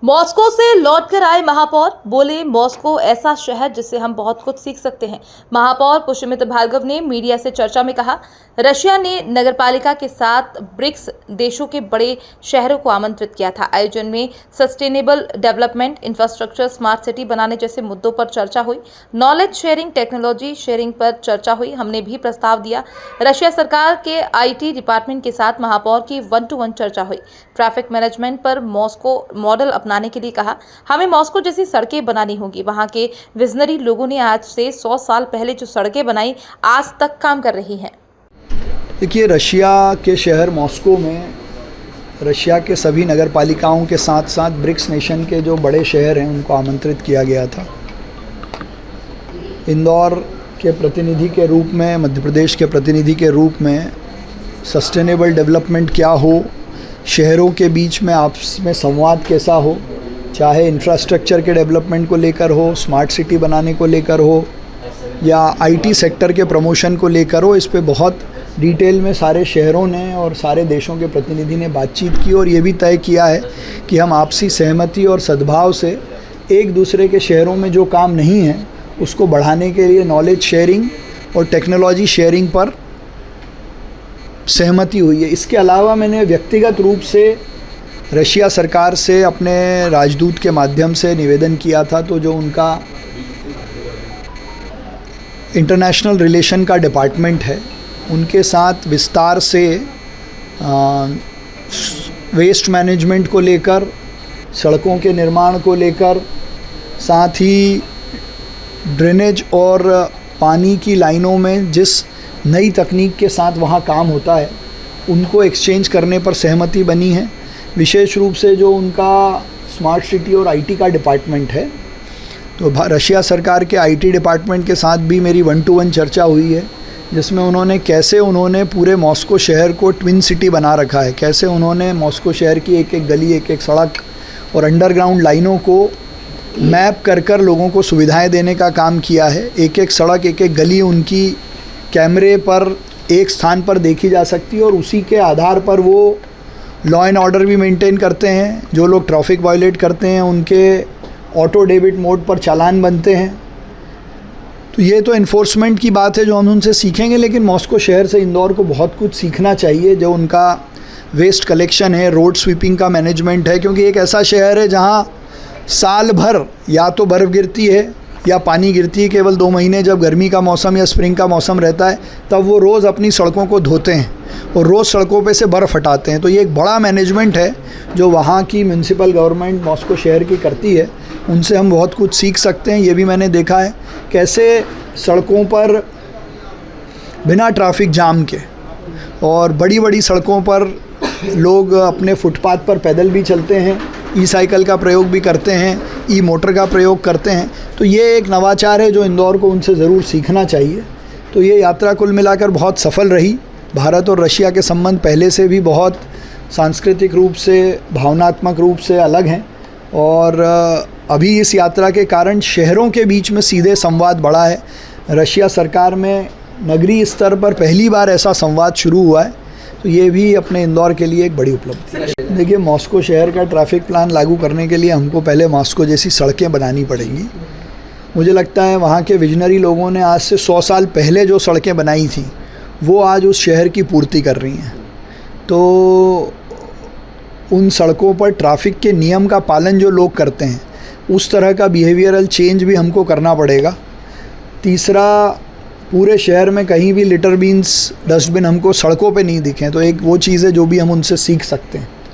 Moscow से लौटकर आए महापौर बोले, मॉस्को ऐसा शहर जिससे हम बहुत कुछ सीख सकते हैं। महापौर पुष्यमित्र भार्गव ने मीडिया से चर्चा में कहा, रशिया ने नगरपालिका के साथ ब्रिक्स देशों के बड़े शहरों को आमंत्रित किया था। आयोजन में sustainable development, infrastructure, smart city बनाने जैसे मुद्दों पर चर्चा हुई। नॉलेज शेयरिंग, टेक्नोलॉजी शेयरिंग पर चर्चा हुई। हमने भी प्रस्ताव दिया। रशिया सरकार के IT डिपार्टमेंट के साथ महापौर की 1-to-1 चर्चा हुई। ट्रैफिक मैनेजमेंट पर मॉस्को मॉडल अपनाने के लिए कहा। हमें मॉस्को जैसी सड़कें बनानी होगी। वहां के विजनरी लोगों ने आज से 100 साल पहले जो सड़कें बनाई, आज तक काम कर रही हैं। देखिए, रशिया के शहर मॉस्को में रशिया के सभी नगरपालिकाओं के साथ साथ ब्रिक्स नेशन के जो बड़े शहर हैं उनको आमंत्रित किया गया था। इंदौर के प्रतिनिधि के रूप में, मध्य प्रदेश के प्रतिनिधि के रूप में सस्टेनेबल डेवलपमेंट क्या हो, शहरों के बीच में आपस में संवाद कैसा हो, चाहे इंफ्रास्ट्रक्चर के डेवलपमेंट को लेकर हो, स्मार्ट सिटी बनाने को लेकर हो या IT सेक्टर के प्रमोशन को लेकर हो, इस पे बहुत डिटेल में सारे शहरों ने और सारे देशों के प्रतिनिधि ने बातचीत की और ये भी तय किया है कि हम आपसी सहमति और सद्भाव से एक दूसरे के शहरों में जो काम नहीं है उसको बढ़ाने के लिए नॉलेज शेयरिंग और टेक्नोलॉजी शेयरिंग पर सहमति हुई है। इसके अलावा मैंने व्यक्तिगत रूप से रशिया सरकार से अपने राजदूत के माध्यम से निवेदन किया था, तो जो उनका इंटरनेशनल रिलेशन का डिपार्टमेंट है उनके साथ विस्तार से वेस्ट मैनेजमेंट को लेकर, सड़कों के निर्माण को लेकर, साथ ही ड्रेनेज और पानी की लाइनों में जिस नई तकनीक के साथ वहाँ काम होता है उनको एक्सचेंज करने पर सहमति बनी है। विशेष रूप से जो उनका स्मार्ट सिटी और IT का डिपार्टमेंट है, तो रशिया सरकार के IT डिपार्टमेंट के साथ भी मेरी 1-to-1 चर्चा हुई है, जिसमें उन्होंने पूरे मॉस्को शहर को ट्विन सिटी बना रखा है, कैसे उन्होंने मॉस्को शहर की एक एक गली, एक एक सड़क और अंडरग्राउंड लाइनों को मैप कर लोगों को सुविधाएं देने का काम किया है। एक एक सड़क, एक एक गली उनकी कैमरे पर एक स्थान पर देखी जा सकती है और उसी के आधार पर वो लॉ एंड ऑर्डर भी मेंटेन करते हैं। जो लोग ट्रैफिक वायलेट करते हैं उनके ऑटो डेबिट मोड पर चालान बनते हैं। तो ये तो इन्फोर्समेंट की बात है जो हम उनसे सीखेंगे, लेकिन मॉस्को शहर से इंदौर को बहुत कुछ सीखना चाहिए। जो उनका वेस्ट कलेक्शन है, रोड स्वीपिंग का मैनेजमेंट है, क्योंकि एक ऐसा शहर है जहाँ साल भर या तो बर्फ़ गिरती है या पानी गिरती है। केवल 2 महीने जब गर्मी का मौसम या स्प्रिंग का मौसम रहता है तब वो रोज़ अपनी सड़कों को धोते हैं और रोज़ सड़कों पे से बर्फ़ हटाते हैं। तो ये एक बड़ा मैनेजमेंट है जो वहाँ की म्यूनसिपल गवर्नमेंट मॉस्को शहर की करती है। उनसे हम बहुत कुछ सीख सकते हैं। ये भी मैंने देखा है कैसे सड़कों पर बिना ट्रैफिक जाम के और बड़ी बड़ी सड़कों पर लोग अपने फुटपाथ पर पैदल भी चलते हैं, ई-साइकिल का प्रयोग भी करते हैं, ई-मोटर का प्रयोग करते हैं। तो ये एक नवाचार है जो इंदौर को उनसे ज़रूर सीखना चाहिए। तो ये यात्रा कुल मिलाकर बहुत सफल रही। भारत और रशिया के संबंध पहले से भी बहुत सांस्कृतिक रूप से, भावनात्मक रूप से अलग हैं और अभी इस यात्रा के कारण शहरों के बीच में सीधे संवाद बढ़ा है। रशिया सरकार में नगरीय स्तर पर पहली बार ऐसा संवाद शुरू हुआ है, तो ये भी अपने इंदौर के लिए एक बड़ी उपलब्धि है। देखिए, मॉस्को शहर का ट्रैफिक प्लान लागू करने के लिए हमको पहले मॉस्को जैसी सड़कें बनानी पड़ेंगी। मुझे लगता है वहाँ के विजनरी लोगों ने आज से 100 साल पहले जो सड़कें बनाई थी वो आज उस शहर की पूर्ति कर रही हैं। तो उन सड़कों पर ट्रैफिक के नियम का पालन जो लोग करते हैं उस तरह का बिहेवियरल चेंज भी हमको करना पड़ेगा। तीसरा, पूरे शहर में कहीं भी लिटर बीन्स, डस्टबिन हमको सड़कों पे नहीं दिखें, तो एक वो चीज़ है जो भी हम उनसे सीख सकते हैं।